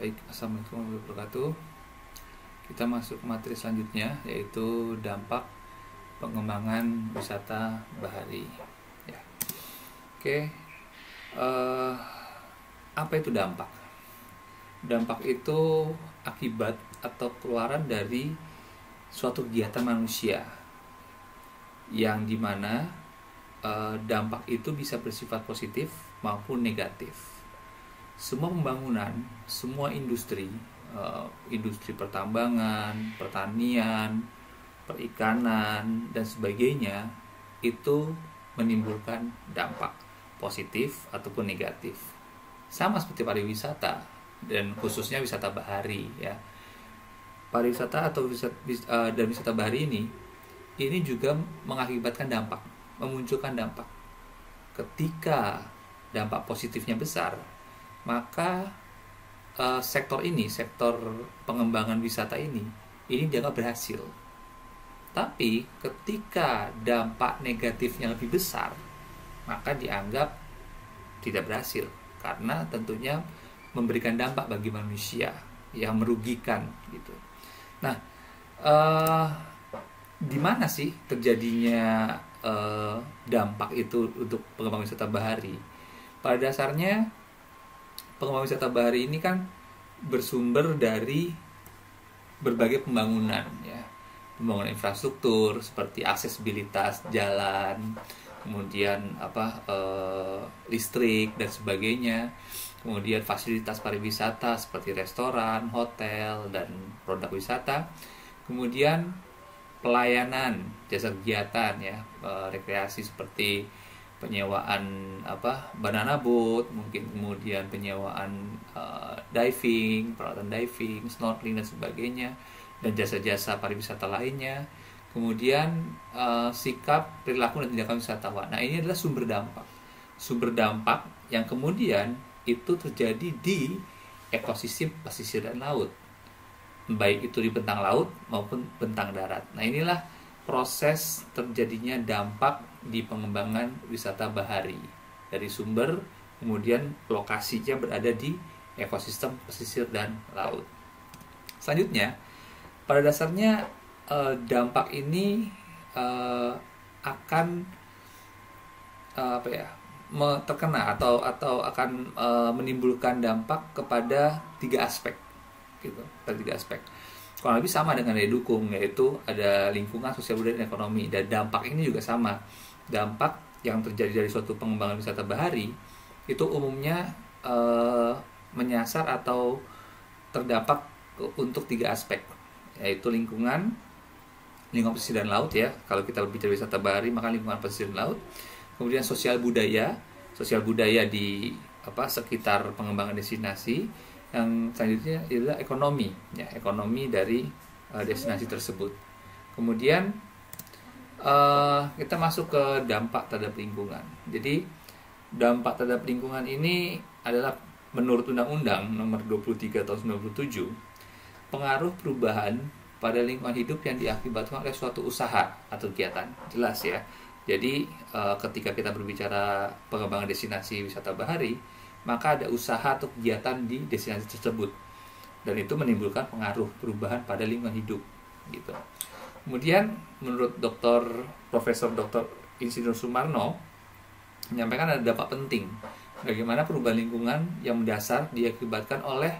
Baik, assalamualaikum warahmatullahi wabarakatuh. Kita masuk ke materi selanjutnya, yaitu dampak pengembangan wisata bahari. Ya. Oke, apa itu dampak? Dampak itu akibat atau keluaran dari suatu kegiatan manusia, yang dimana dampak itu bisa bersifat positif maupun negatif. Semua pembangunan, semua industri, industri pertambangan, pertanian, perikanan, dan sebagainya, itu menimbulkan dampak positif ataupun negatif. Sama seperti pariwisata, dan khususnya wisata bahari, ya. Pariwisata atau dan wisata bahari ini juga mengakibatkan dampak, memunculkan dampak. Ketika dampak positifnya besar, maka sektor pengembangan wisata ini dianggap berhasil. Tapi ketika dampak negatifnya lebih besar, maka dianggap tidak berhasil, karena tentunya memberikan dampak bagi manusia yang merugikan gitu. Nah, di mana sih terjadinya dampak itu untuk pengembangan wisata bahari? Pada dasarnya pengembangan wisata bahari ini kan bersumber dari berbagai pembangunan, ya. Pembangunan infrastruktur seperti aksesibilitas jalan, kemudian listrik dan sebagainya, kemudian fasilitas pariwisata seperti restoran, hotel, dan produk wisata, kemudian pelayanan jasa kegiatan, ya, rekreasi seperti penyewaan banana boat, mungkin kemudian penyewaan diving, peralatan diving, snorkeling dan sebagainya, dan jasa-jasa pariwisata lainnya. Kemudian sikap, perilaku, dan tindakan wisatawan. Nah, ini adalah sumber dampak yang kemudian itu terjadi di ekosistem pesisir dan laut, baik itu di bentang laut maupun bentang darat. Nah, inilah proses terjadinya dampak di pengembangan wisata bahari, dari sumber, kemudian lokasinya berada di ekosistem pesisir dan laut. Selanjutnya, pada dasarnya dampak ini akan terkena atau akan menimbulkan dampak kepada tiga aspek, gitu. Tiga aspek. Kurang lebih sama dengan yang didukung, yaitu ada lingkungan, sosial, budaya, dan ekonomi. Dan dampak ini juga sama. Dampak yang terjadi dari suatu pengembangan wisata bahari itu umumnya menyasar atau terdampak untuk tiga aspek, yaitu lingkungan pesisir dan laut, ya. Kalau kita berbicara wisata bahari, maka lingkungan pesisir dan laut. Kemudian sosial budaya di sekitar pengembangan destinasi. Yang selanjutnya adalah ekonomi, ya, ekonomi dari destinasi tersebut. Kemudian kita masuk ke dampak terhadap lingkungan. Jadi dampak terhadap lingkungan ini adalah menurut Undang-Undang Nomor 23 Tahun 97, pengaruh perubahan pada lingkungan hidup yang diakibatkan oleh suatu usaha atau kegiatan. Jelas, ya. Jadi ketika kita berbicara pengembangan destinasi wisata bahari, maka ada usaha atau kegiatan di destinasi tersebut, dan itu menimbulkan pengaruh perubahan pada lingkungan hidup, gitu. Kemudian menurut Profesor Dr. Insinyur Sumarno menyampaikan ada dampak penting bagaimana perubahan lingkungan yang mendasar diakibatkan oleh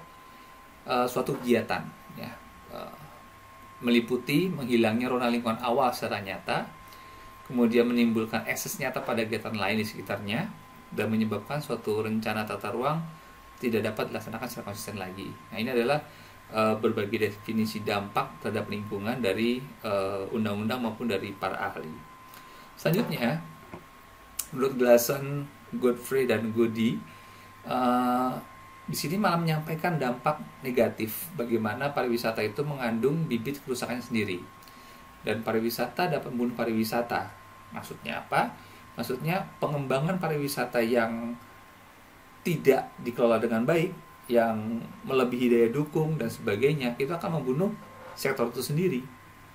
suatu kegiatan, ya, meliputi menghilangnya rona lingkungan awal secara nyata, kemudian menimbulkan ekses nyata pada kegiatan lain di sekitarnya, dan menyebabkan suatu rencana tata ruang tidak dapat dilaksanakan secara konsisten lagi. Nah, ini adalah berbagai definisi dampak terhadap lingkungan dari undang-undang maupun dari para ahli. Selanjutnya, menurut Glason, Godfrey, dan Goody, di sini malah menyampaikan dampak negatif bagaimana pariwisata itu mengandung bibit kerusakannya sendiri, dan pariwisata dapat membunuh pariwisata. Maksudnya apa? Maksudnya pengembangan pariwisata yang tidak dikelola dengan baik, yang melebihi daya dukung dan sebagainya, itu akan membunuh sektor itu sendiri,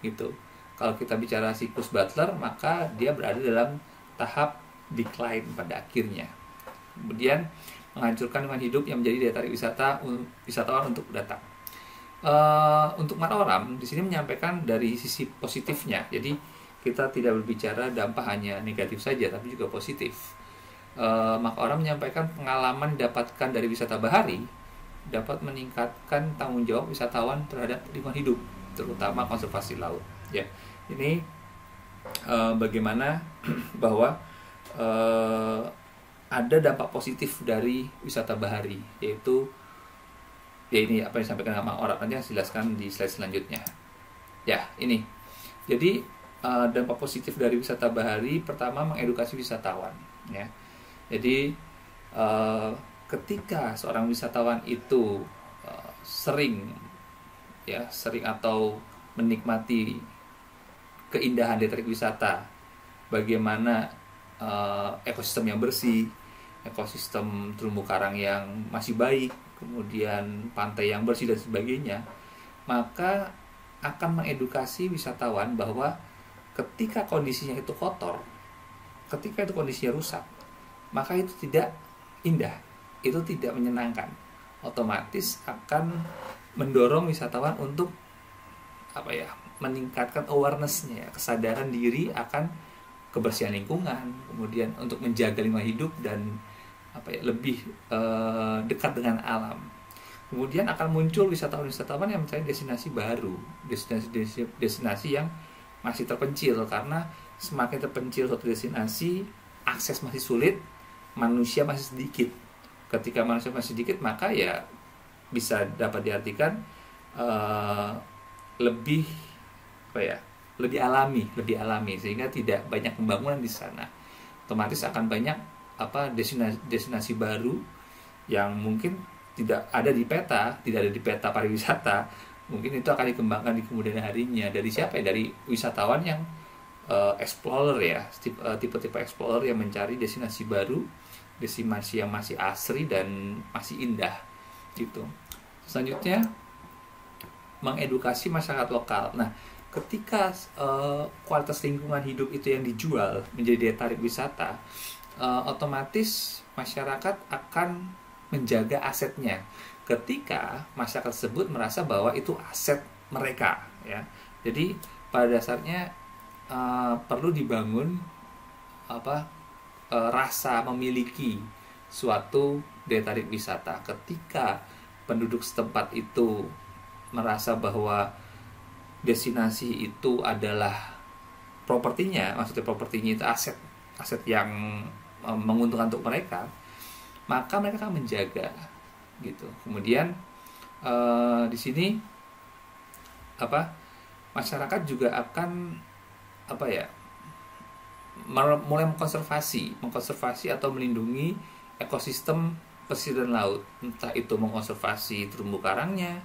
gitu. Kalau kita bicara siklus Butler, maka dia berada dalam tahap decline pada akhirnya. Kemudian menghancurkan lingkungan hidup yang menjadi daya tarik wisatawan untuk datang. Untuk Mataram di sini menyampaikan dari sisi positifnya. Jadi kita tidak berbicara dampak hanya negatif saja, tapi juga positif. Mataram menyampaikan pengalaman didapatkan dari wisata bahari dapat meningkatkan tanggung jawab wisatawan terhadap lingkungan hidup, terutama konservasi laut. Ya, ini bagaimana bahwa ada dampak positif dari wisata bahari, yaitu ya ini apa yang disampaikan sama orang, nanti saya jelaskan di slide selanjutnya. Ya, ini. Jadi dampak positif dari wisata bahari pertama mengedukasi wisatawan, ya. Jadi ketika seorang wisatawan itu sering atau menikmati keindahan daya tarik wisata, bagaimana ekosistem yang bersih, ekosistem terumbu karang yang masih baik, kemudian pantai yang bersih dan sebagainya, maka akan mengedukasi wisatawan bahwa ketika kondisinya itu kotor, ketika itu kondisinya rusak, maka itu tidak indah, itu tidak menyenangkan. Otomatis akan mendorong wisatawan untuk meningkatkan awareness-nya, kesadaran diri akan kebersihan lingkungan, kemudian untuk menjaga lingkungan hidup dan lebih dekat dengan alam. Kemudian akan muncul wisatawan-wisatawan yang mencari destinasi baru, destinasi yang masih terpencil, karena semakin terpencil suatu destinasi, akses masih sulit, manusia masih sedikit. Ketika manusia masih sedikit, maka ya bisa dapat diartikan lebih alami, sehingga tidak banyak pembangunan di sana. Otomatis akan banyak destinasi baru yang mungkin tidak ada di peta pariwisata. Mungkin itu akan dikembangkan di kemudian harinya. Dari siapa ya? Dari wisatawan yang explorer ya, tipe-tipe explorer yang mencari destinasi baru, destinasi yang masih asri dan masih indah gitu. Selanjutnya mengedukasi masyarakat lokal. Nah, ketika kualitas lingkungan hidup itu yang dijual menjadi daya tarik wisata, otomatis masyarakat akan menjaga asetnya. Ketika masyarakat tersebut merasa bahwa itu aset mereka, ya. Jadi pada dasarnya perlu dibangun rasa memiliki suatu daya tarik wisata. Ketika penduduk setempat itu merasa bahwa destinasi itu adalah propertinya, maksudnya propertinya itu aset yang menguntungkan untuk mereka, maka mereka akan menjaga gitu. Kemudian di sini masyarakat juga akan mulai mengkonservasi atau melindungi ekosistem pesisir laut, entah itu mengkonservasi terumbu karangnya,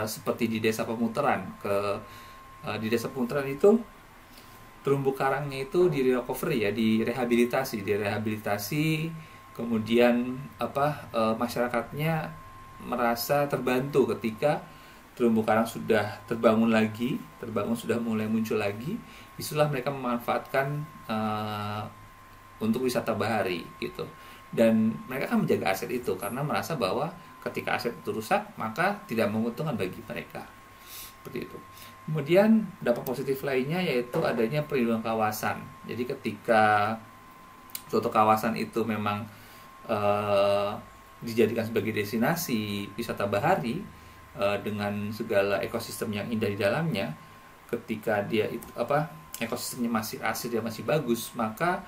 seperti di Desa Pemutaran. Di Desa Pemutaran itu terumbu karangnya itu direhabilitasi, kemudian masyarakatnya merasa terbantu ketika terumbu karang sudah sudah mulai muncul lagi. Disitulah mereka memanfaatkan untuk wisata bahari gitu, dan mereka akan menjaga aset itu karena merasa bahwa ketika aset itu rusak maka tidak menguntungkan bagi mereka, seperti itu. Kemudian dampak positif lainnya yaitu adanya perlindungan kawasan. Jadi ketika suatu kawasan itu memang dijadikan sebagai destinasi wisata bahari dengan segala ekosistem yang indah di dalamnya, ketika dia ekosistemnya masih asli dan masih bagus, maka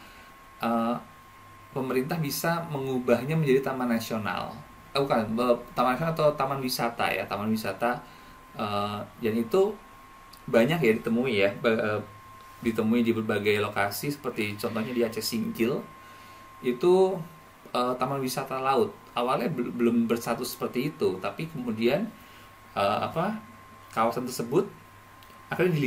pemerintah bisa mengubahnya menjadi taman nasional. Taman nasional atau taman wisata ya, taman wisata dan itu banyak ya ditemui di berbagai lokasi, seperti contohnya di Aceh Singkil itu taman wisata laut. Awalnya belum berstatus seperti itu, tapi kemudian kawasan tersebut akhirnya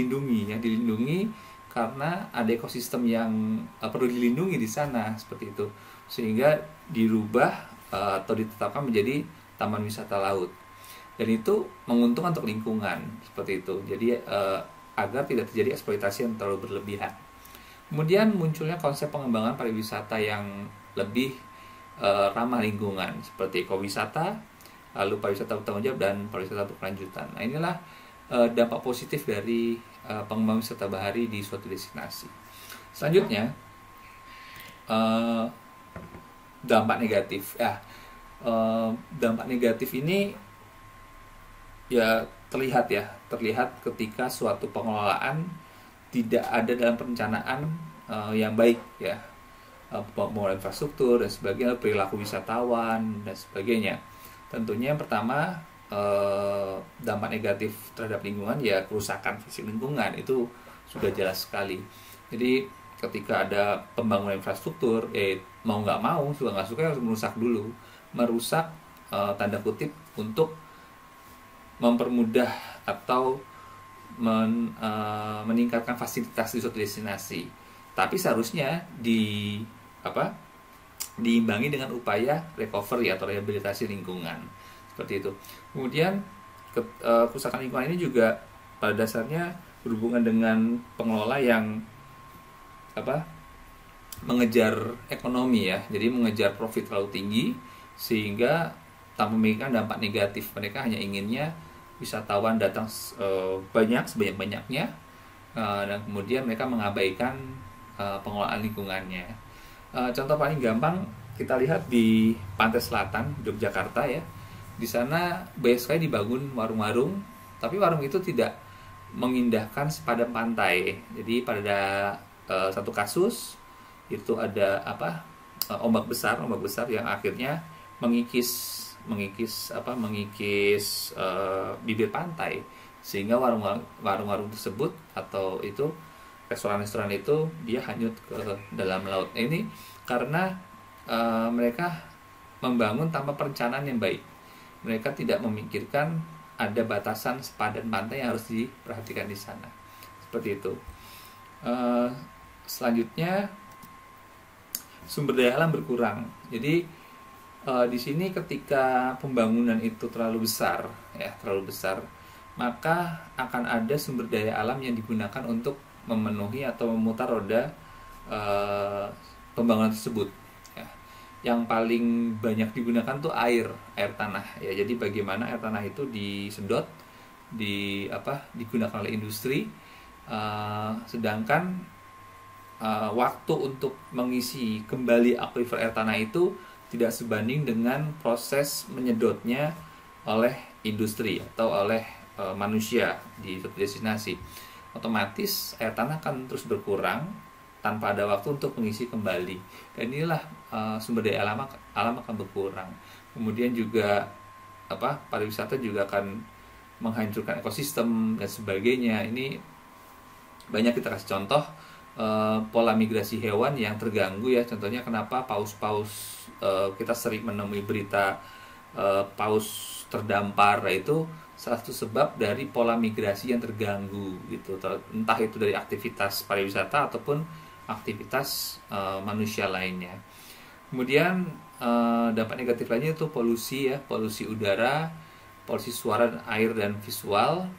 dilindungi karena ada ekosistem yang perlu dilindungi di sana, seperti itu, sehingga dirubah atau ditetapkan menjadi taman wisata laut, dan itu menguntungkan untuk lingkungan, seperti itu. Jadi agar tidak terjadi eksploitasi yang terlalu berlebihan. Kemudian munculnya konsep pengembangan pariwisata yang lebih ramah lingkungan seperti ekowisata, lalu pariwisata bertanggung jawab dan pariwisata berkelanjutan. Nah, inilah dampak positif dari pengembangan wisata bahari di suatu destinasi. Selanjutnya, dampak negatif. Dampak negatif ini ya terlihat ketika suatu pengelolaan tidak ada dalam perencanaan yang baik ya, pembangunan infrastruktur dan sebagainya, perilaku wisatawan dan sebagainya. Tentunya yang pertama, dampak negatif terhadap lingkungan ya kerusakan fisik lingkungan, itu sudah jelas sekali. Jadi ketika ada pembangunan infrastruktur, mau nggak mau, suka nggak suka harus merusak dulu, merusak tanda kutip untuk mempermudah atau meningkatkan fasilitas di suatu destinasi. Tapi seharusnya diimbangi dengan upaya recovery atau rehabilitasi lingkungan, seperti itu. Kemudian kerusakan lingkungan ini juga pada dasarnya berhubungan dengan pengelola yang mengejar ekonomi ya, jadi mengejar profit terlalu tinggi sehingga tanpa memikirkan dampak negatif. Mereka hanya inginnya wisatawan datang sebanyak-banyaknya, dan kemudian mereka mengabaikan pengelolaan lingkungannya. Contoh paling gampang kita lihat di Pantai Selatan Yogyakarta ya. Di sana banyak sekali dibangun warung-warung, tapi warung itu tidak mengindahkan sepadan pantai. Jadi pada satu kasus itu ada ombak besar yang akhirnya mengikis bibir pantai, sehingga warung-warung tersebut atau itu restoran-restoran itu dia hanyut ke dalam laut. Ini karena mereka membangun tanpa perencanaan yang baik. Mereka tidak memikirkan ada batasan sepadan pantai yang harus diperhatikan di sana. Seperti itu. Selanjutnya, sumber daya alam berkurang. Jadi di sini ketika pembangunan itu terlalu besar, maka akan ada sumber daya alam yang digunakan untuk memenuhi atau memutar roda pembangunan tersebut. Ya. Yang paling banyak digunakan tuh air tanah. Ya, jadi bagaimana air tanah itu disedot, digunakan oleh industri, sedangkan waktu untuk mengisi kembali akuifer air tanah itu tidak sebanding dengan proses menyedotnya oleh industri atau oleh manusia di suatu destinasi. Otomatis air tanah akan terus berkurang tanpa ada waktu untuk mengisi kembali. Dan inilah sumber daya alam akan berkurang. Kemudian juga pariwisata juga akan menghancurkan ekosistem dan sebagainya. Ini banyak kita kasih contoh. Pola migrasi hewan yang terganggu ya, contohnya kenapa paus-paus kita sering menemui berita paus terdampar, itu salah satu sebab dari pola migrasi yang terganggu gitu, entah itu dari aktivitas pariwisata ataupun aktivitas manusia lainnya. Kemudian dampak negatif lainnya itu polusi ya, polusi udara, polusi suara, air dan visual.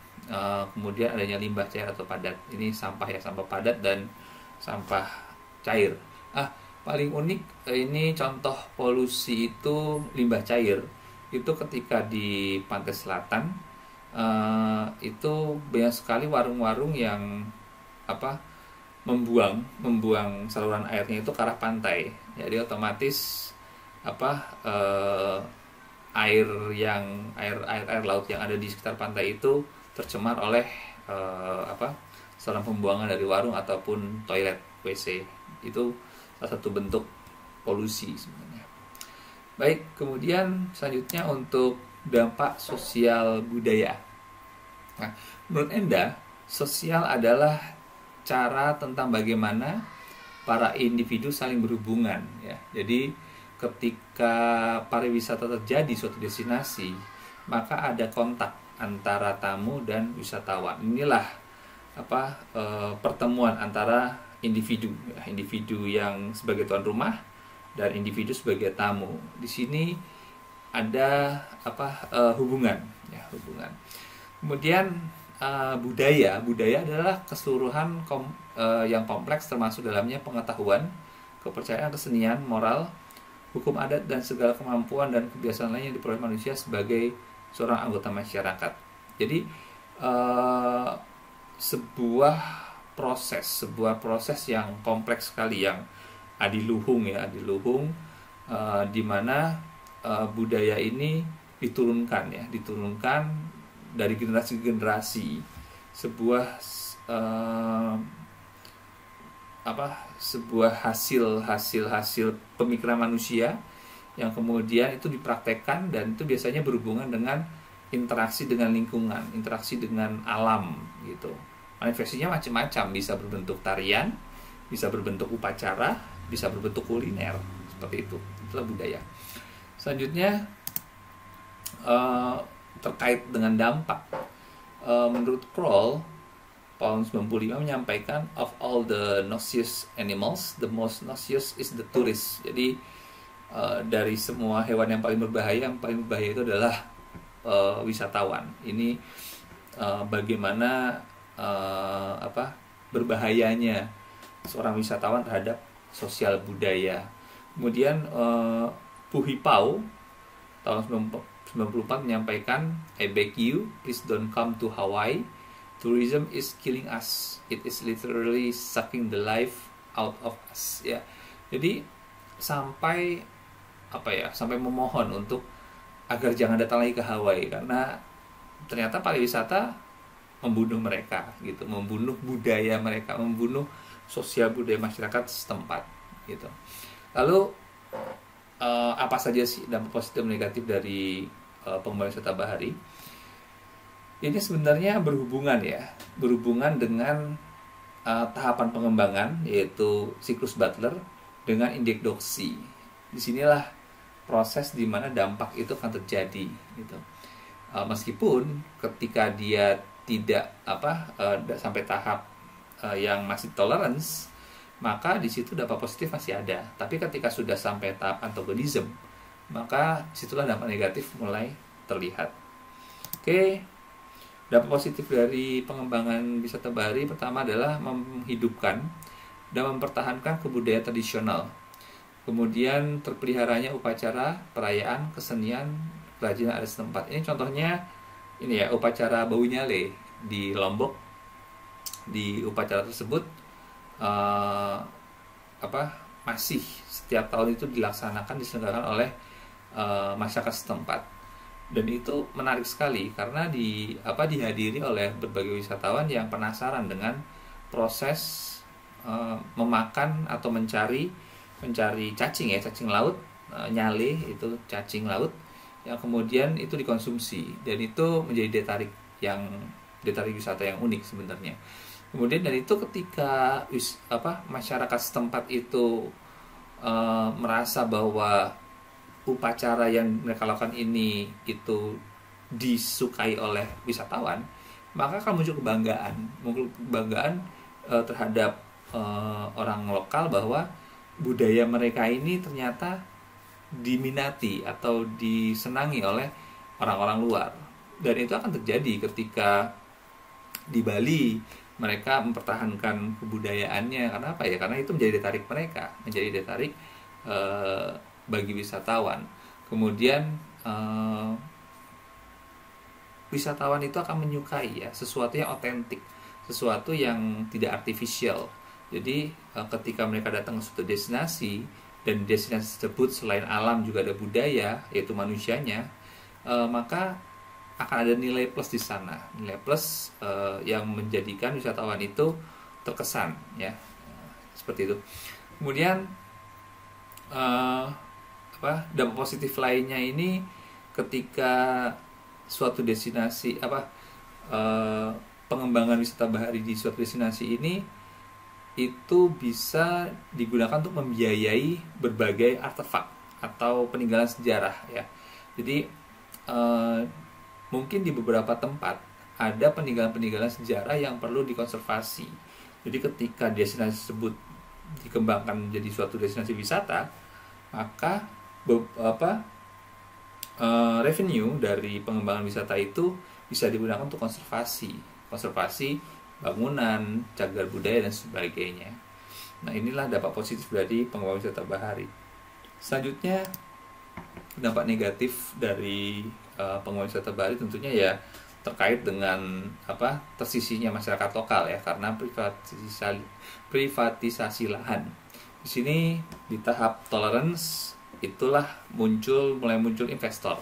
Kemudian adanya limbah cair atau padat. Ini sampah padat dan sampah cair. Paling unik ini contoh polusi itu limbah cair. Itu ketika di Pantai Selatan itu banyak sekali warung-warung yang membuang saluran airnya itu ke arah pantai. Jadi otomatis air laut yang ada di sekitar pantai itu tercemar oleh saluran pembuangan dari warung ataupun toilet WC. Itu salah satu bentuk polusi sebenarnya. Baik, kemudian selanjutnya untuk dampak sosial budaya. Nah, menurut Enda, sosial adalah cara tentang bagaimana para individu saling berhubungan ya. Jadi ketika pariwisata terjadi suatu destinasi, maka ada kontak antara tamu dan wisatawan. Inilah pertemuan antara individu yang sebagai tuan rumah dan individu sebagai tamu. Di sini ada hubungan. Kemudian budaya adalah keseluruhan yang kompleks, termasuk dalamnya pengetahuan, kepercayaan, kesenian, moral, hukum adat dan segala kemampuan dan kebiasaan lain yang diperoleh manusia sebagai seorang anggota masyarakat. Jadi sebuah proses yang kompleks sekali, yang adiluhung di mana budaya ini diturunkan dari generasi ke generasi, sebuah hasil pemikiran manusia yang kemudian itu dipraktekkan, dan itu biasanya berhubungan dengan interaksi dengan lingkungan, interaksi dengan alam gitu. Manifestasinya macam-macam, bisa berbentuk tarian, bisa berbentuk upacara, bisa berbentuk kuliner, seperti itu. Itulah budaya. Selanjutnya terkait dengan dampak, menurut Kroll, tahun 95 menyampaikan, of all the noxious animals, the most noxious is the tourist. Jadi dari semua hewan yang paling berbahaya itu adalah wisatawan. Ini bagaimana berbahayanya seorang wisatawan terhadap sosial budaya. Kemudian Pu Hipao tahun 94 menyampaikan, I beg you, please don't come to Hawaii. Tourism is killing us. It is literally sucking the life out of us. Ya, jadi sampai memohon untuk agar jangan datang lagi ke Hawaii, karena ternyata pariwisata membunuh mereka gitu, membunuh budaya mereka, membunuh sosial budaya masyarakat setempat gitu. Lalu apa saja sih dampak positif dan negatif dari pengembangan wisata bahari? Ini sebenarnya berhubungan dengan tahapan pengembangan, yaitu siklus Butler dengan indeks Doxy. Disinilah proses di mana dampak itu akan terjadi gitu. Meskipun ketika dia tidak sampai tahap yang masih tolerance, maka di situ dampak positif masih ada. Tapi ketika sudah sampai tahap antagonism, maka situlah dampak negatif mulai terlihat. Oke, dampak positif dari pengembangan wisata bahari pertama adalah menghidupkan dan mempertahankan kebudayaan tradisional. Kemudian terpeliharanya upacara, perayaan, kesenian, kerajinan adat setempat. Ini contohnya upacara Bau Nyale di Lombok. Di upacara tersebut masih setiap tahun itu diselenggarakan oleh masyarakat setempat, dan itu menarik sekali karena dihadiri oleh berbagai wisatawan yang penasaran dengan proses memakan atau mencari cacing laut, nyale itu cacing laut yang kemudian itu dikonsumsi, dan itu menjadi daya tarik wisata yang unik sebenarnya. Kemudian dari itu ketika masyarakat setempat itu merasa bahwa upacara yang mereka lakukan ini itu disukai oleh wisatawan, maka akan muncul kebanggaan terhadap orang lokal bahwa budaya mereka ini ternyata diminati atau disenangi oleh orang-orang luar. Dan itu akan terjadi ketika di Bali mereka mempertahankan kebudayaannya. Karena apa ya? Karena itu menjadi daya tarik mereka, menjadi daya tarik bagi wisatawan. Kemudian wisatawan itu akan menyukai sesuatu yang otentik, sesuatu yang tidak artifisial. Jadi ketika mereka datang ke suatu destinasi, dan destinasi tersebut selain alam juga ada budaya, yaitu manusianya, maka akan ada nilai plus di sana, nilai plus yang menjadikan wisatawan itu terkesan, ya, seperti itu. Kemudian dampak positif lainnya ini ketika suatu destinasi pengembangan wisata bahari di suatu destinasi ini itu bisa digunakan untuk membiayai berbagai artefak atau peninggalan sejarah, ya. Jadi mungkin di beberapa tempat ada peninggalan-peninggalan sejarah yang perlu dikonservasi. Jadi ketika destinasi tersebut dikembangkan menjadi suatu destinasi wisata, maka revenue dari pengembangan wisata itu bisa digunakan untuk konservasi bangunan, cagar budaya dan sebagainya. Nah, inilah dampak positif dari pengembangan wisata bahari. Selanjutnya, dampak negatif dari pengembangan wisata Bali tentunya ya terkait dengan tersisihnya masyarakat lokal ya, karena privatisasi lahan. Di sini di tahap tolerance itulah mulai muncul investor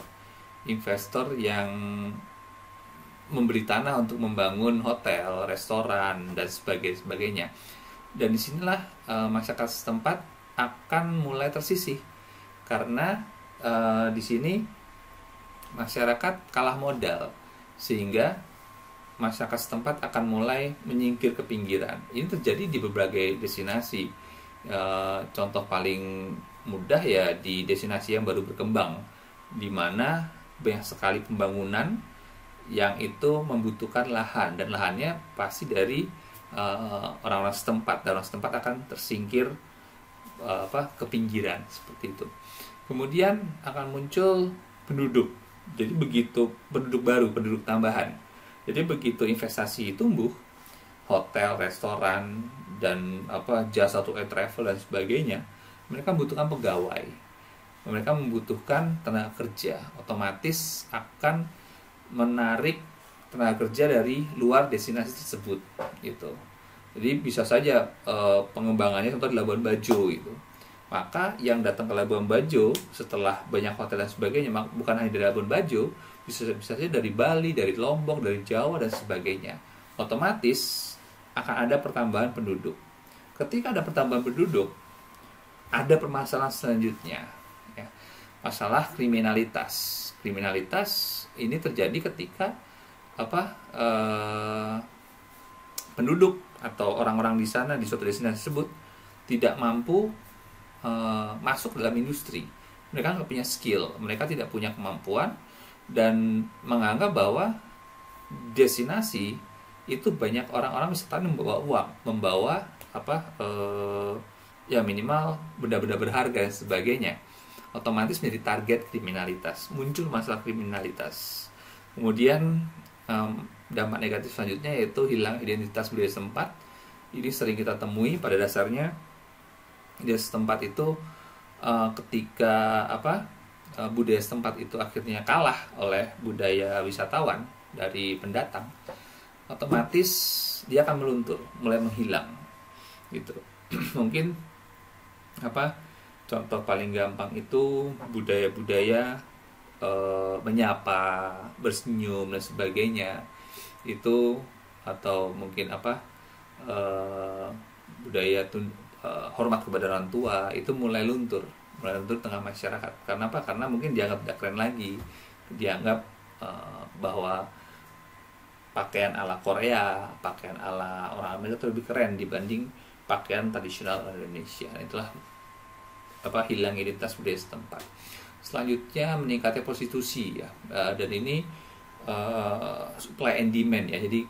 yang memberi tanah untuk membangun hotel, restoran dan sebagainya. Dan disinilah masyarakat setempat akan mulai tersisih karena di sini masyarakat kalah modal, sehingga masyarakat setempat akan mulai menyingkir ke pinggiran. Ini terjadi di berbagai destinasi. Contoh paling mudah ya di destinasi yang baru berkembang, di mana banyak sekali pembangunan yang itu membutuhkan lahan, dan lahannya pasti dari orang-orang setempat, dan orang setempat akan tersingkir ke pinggiran seperti itu. Kemudian akan muncul penduduk. Jadi begitu penduduk baru, penduduk tambahan. Jadi begitu investasi tumbuh, hotel, restoran dan jasa untuk travel dan sebagainya, mereka membutuhkan pegawai. Mereka membutuhkan tenaga kerja, otomatis akan menarik tenaga kerja dari luar destinasi tersebut gitu. Jadi bisa saja pengembangannya contoh di Labuan Bajo gitu. Maka yang datang ke Labuan Bajo setelah banyak hotel dan sebagainya, bukan hanya dari Labuan Bajo, bisa saja dari Bali, dari Lombok, dari Jawa dan sebagainya. Otomatis akan ada pertambahan penduduk. Ketika ada pertambahan penduduk, ada permasalahan selanjutnya ya. Masalah kriminalitas. Kriminalitas ini terjadi ketika penduduk atau orang-orang di sana di suatu destinasi tersebut tidak mampu masuk dalam industri. Mereka nggak punya skill, mereka tidak punya kemampuan, dan menganggap bahwa destinasi itu banyak orang-orang wisatawan membawa uang, membawa ya minimal benda-benda berharga dan sebagainya. Otomatis menjadi target kriminalitas, muncul masalah kriminalitas. Kemudian dampak negatif selanjutnya yaitu hilang identitas budaya setempat. Ini sering kita temui. Pada dasarnya di setempat itu ketika budaya setempat itu akhirnya kalah oleh budaya wisatawan dari pendatang, otomatis dia akan meluntur, mulai menghilang gitu. Mungkin contoh paling gampang itu budaya-budaya menyapa, bersenyum dan sebagainya itu, atau mungkin budaya hormat kepada orang tua itu mulai luntur tengah masyarakat. Karena apa? Karena mungkin dianggap tidak keren lagi, dianggap bahwa pakaian ala Korea, pakaian ala orang Amerika itu lebih keren dibanding pakaian tradisional Indonesia. Itulah hilang identitas budaya setempat. Selanjutnya meningkatnya prostitusi ya, dan ini supply and demand ya. Jadi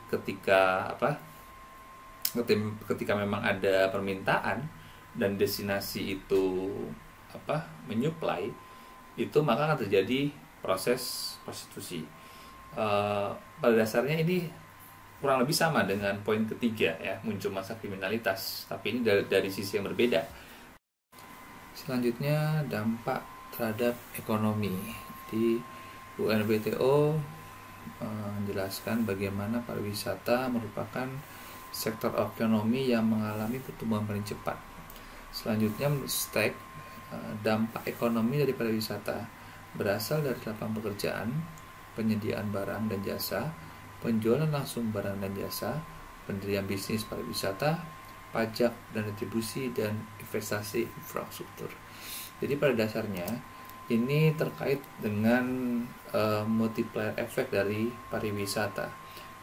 ketika memang ada permintaan dan destinasi itu menyuplai itu, maka akan terjadi proses prostitusi. Pada dasarnya ini kurang lebih sama dengan poin ketiga ya, muncul masa kriminalitas, tapi ini dari sisi yang berbeda. Selanjutnya dampak terhadap ekonomi. Di UNWTO menjelaskan bagaimana pariwisata merupakan sektor ekonomi yang mengalami pertumbuhan paling cepat. Selanjutnya STEK, dampak ekonomi dari pariwisata berasal dari lapangan pekerjaan, penyediaan barang dan jasa, penjualan langsung barang dan jasa, pendirian bisnis pariwisata, pajak dan retribusi, dan investasi infrastruktur. Jadi pada dasarnya ini terkait dengan multiplier effect dari pariwisata.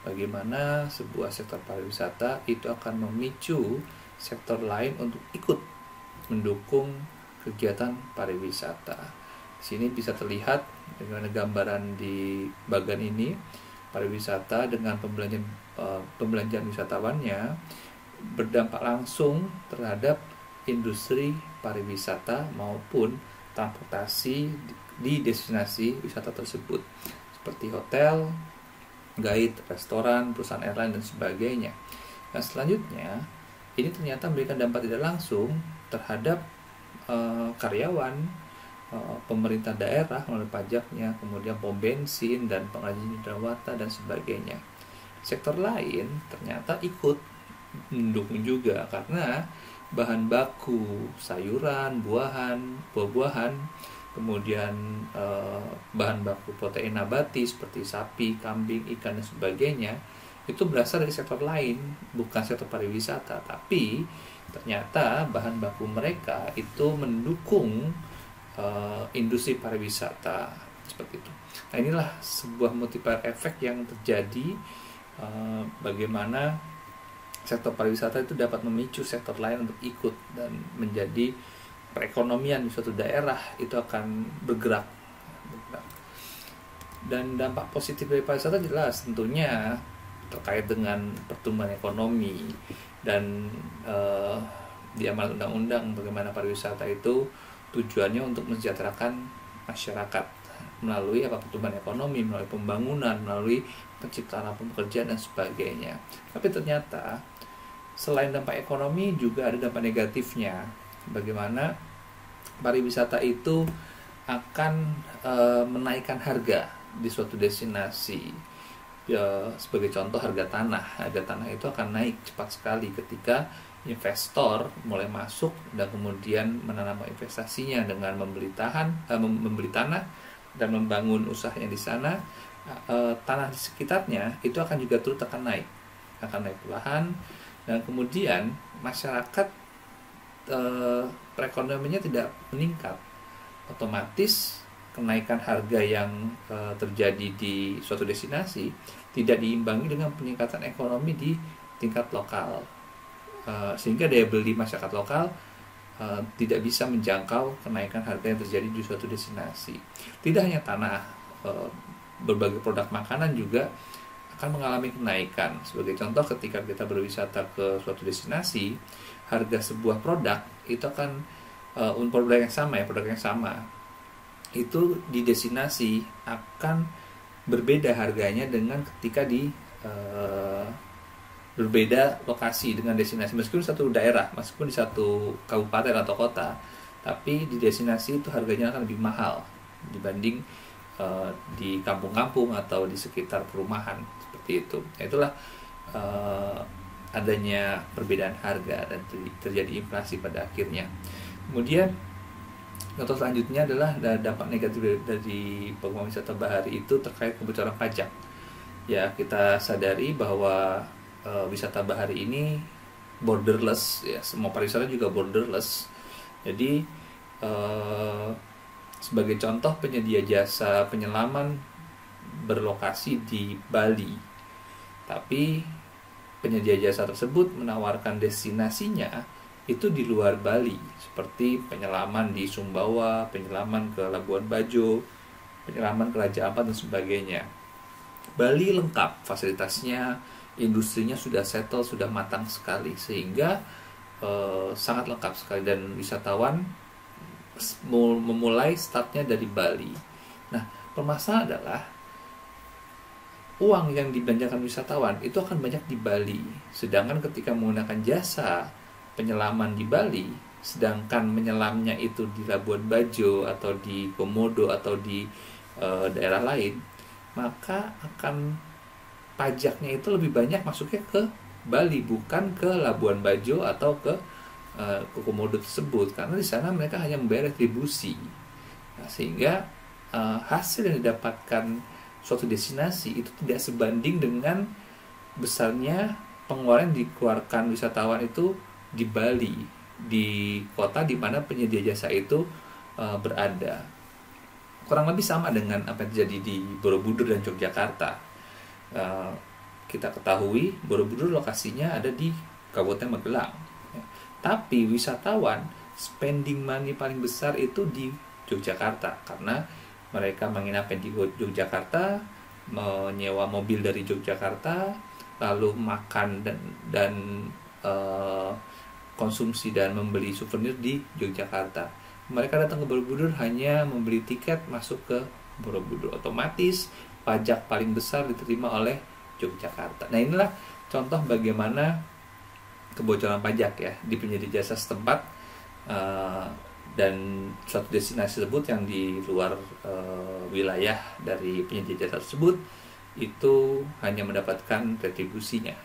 Bagaimana sebuah sektor pariwisata itu akan memicu sektor lain untuk ikut mendukung kegiatan pariwisata. Di sini bisa terlihat dengan gambaran di bagian ini, pariwisata dengan pembelanjaan wisatawannya berdampak langsung terhadap industri pariwisata maupun transportasi di destinasi wisata tersebut, seperti hotel, guide, restoran, perusahaan airline dan sebagainya. Dan selanjutnya ini ternyata memberikan dampak tidak langsung terhadap karyawan, pemerintah daerah melalui pajaknya, kemudian pom bensin dan pengrajin hidrawata dan sebagainya. Sektor lain ternyata ikut mendukung juga, karena bahan baku sayuran, buah-buahan, kemudian bahan baku protein nabati seperti sapi, kambing, ikan dan sebagainya itu berasal dari sektor lain, bukan sektor pariwisata, tapi ternyata bahan baku mereka itu mendukung industri pariwisata seperti itu. Nah, inilah sebuah multiplier effect yang terjadi, bagaimana sektor pariwisata itu dapat memicu sektor lain untuk ikut, dan menjadi perekonomian di suatu daerah itu akan bergerak. Dan dampak positif dari pariwisata jelas tentunya terkait dengan pertumbuhan ekonomi, dan di amanat undang-undang bagaimana pariwisata itu tujuannya untuk mensejahterakan masyarakat melalui pertumbuhan ekonomi, melalui pembangunan, melalui penciptaan pekerjaan dan sebagainya. Tapi ternyata selain dampak ekonomi juga ada dampak negatifnya. Bagaimana pariwisata itu akan menaikkan harga di suatu destinasi. Sebagai contoh, harga tanah itu akan naik cepat sekali ketika investor mulai masuk dan kemudian menanam investasinya dengan membeli tanah dan membangun usahanya di sana. Tanah di sekitarnya itu akan juga turut akan naik perlahan, dan kemudian masyarakat perekonomiannya tidak meningkat. Otomatis kenaikan harga yang terjadi di suatu destinasi tidak diimbangi dengan peningkatan ekonomi di tingkat lokal, sehingga daya beli masyarakat lokal tidak bisa menjangkau kenaikan harga yang terjadi di suatu destinasi. Tidak hanya tanah, berbagai produk makanan juga akan mengalami kenaikan. Sebagai contoh, ketika kita berwisata ke suatu destinasi, harga sebuah produk itu akan produk yang sama itu di destinasi akan berbeda harganya dengan ketika di berbeda lokasi dengan destinasi. Meskipun satu daerah, meskipun di satu kabupaten atau kota, tapi di destinasi itu harganya akan lebih mahal dibanding di kampung-kampung atau di sekitar perumahan seperti itu. Itulah adanya perbedaan harga dan terjadi inflasi pada akhirnya. Kemudian contoh selanjutnya adalah dampak negatif dari pengembangan wisata bahari itu terkait kebocoran pajak. Ya, kita sadari bahwa wisata bahari ini borderless, ya, semua pariwisata juga borderless. Jadi sebagai contoh, penyedia jasa penyelaman berlokasi di Bali, tapi penyedia jasa tersebut menawarkan destinasinya itu di luar Bali, seperti penyelaman di Sumbawa, penyelaman ke Labuan Bajo, penyelaman ke Raja Ampat dan sebagainya. Bali lengkap fasilitasnya, industrinya sudah settle, sudah matang sekali, sehingga sangat lengkap sekali, dan wisatawan memulai startnya dari Bali. Nah, permasalahan adalah uang yang dibelanjakan wisatawan itu akan banyak di Bali, sedangkan ketika menggunakan jasa penyelaman di Bali, sedangkan menyelamnya itu di Labuan Bajo atau di Komodo atau di daerah lain, maka akan pajaknya itu lebih banyak masuknya ke Bali, bukan ke Labuan Bajo atau ke Komodo tersebut, karena di sana mereka hanya membayar retribusi. Nah, sehingga hasil yang didapatkan suatu destinasi itu tidak sebanding dengan besarnya pengeluaran yang dikeluarkan wisatawan itu di Bali, di kota di mana penyedia jasa itu berada. Kurang lebih sama dengan apa yang terjadi di Borobudur dan Yogyakarta. Kita ketahui Borobudur lokasinya ada di Kabupaten Magelang, tapi wisatawan spending money paling besar itu di Yogyakarta, karena mereka menginap di Yogyakarta, menyewa mobil dari Yogyakarta, lalu makan dan konsumsi dan membeli souvenir di Yogyakarta. Mereka datang ke Borobudur hanya membeli tiket masuk ke Borobudur. Otomatis pajak paling besar diterima oleh Yogyakarta. Nah, inilah contoh bagaimana kebocoran pajak ya di penyedia jasa setempat dan suatu destinasi tersebut yang di luar wilayah dari penyedia tersebut itu hanya mendapatkan retribusinya.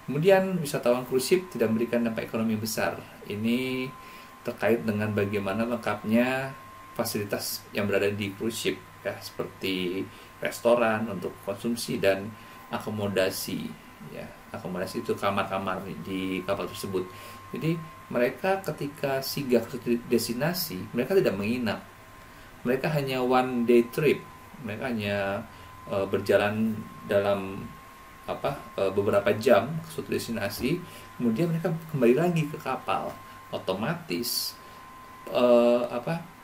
Kemudian wisatawan cruise ship tidak memberikan dampak ekonomi besar. Ini terkait dengan bagaimana lengkapnya fasilitas yang berada di cruise ship, ya, seperti restoran untuk konsumsi dan akomodasi, ya. Akomodasi itu kamar-kamar di kapal tersebut. Jadi mereka ketika singgah ke destinasi, mereka tidak menginap. Mereka hanya one day trip. Mereka hanya berjalan dalam beberapa jam ke suatu destinasi, kemudian mereka kembali lagi ke kapal. Otomatis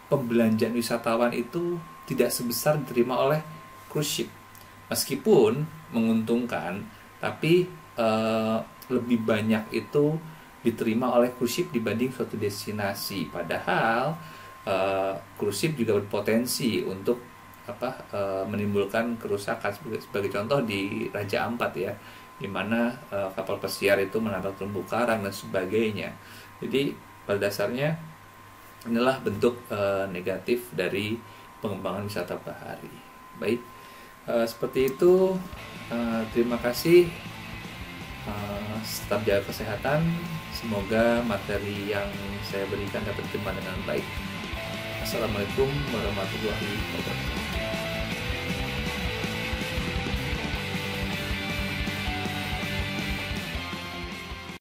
pembelanjaan wisatawan itu tidak sebesar diterima oleh cruise ship. Meskipun menguntungkan, tapi lebih banyak itu diterima oleh cruise ship dibanding suatu destinasi. Padahal cruise ship juga berpotensi untuk menimbulkan kerusakan, sebagai contoh di Raja Ampat, ya, di mana kapal pesiar itu menabrak terumbu karang dan sebagainya. Jadi pada dasarnya inilah bentuk negatif dari pengembangan wisata bahari. Baik, seperti itu. Terima kasih. Tetap jaga kesehatan. Semoga materi yang saya berikan dapat diterima dengan baik. Assalamualaikum warahmatullahi wabarakatuh.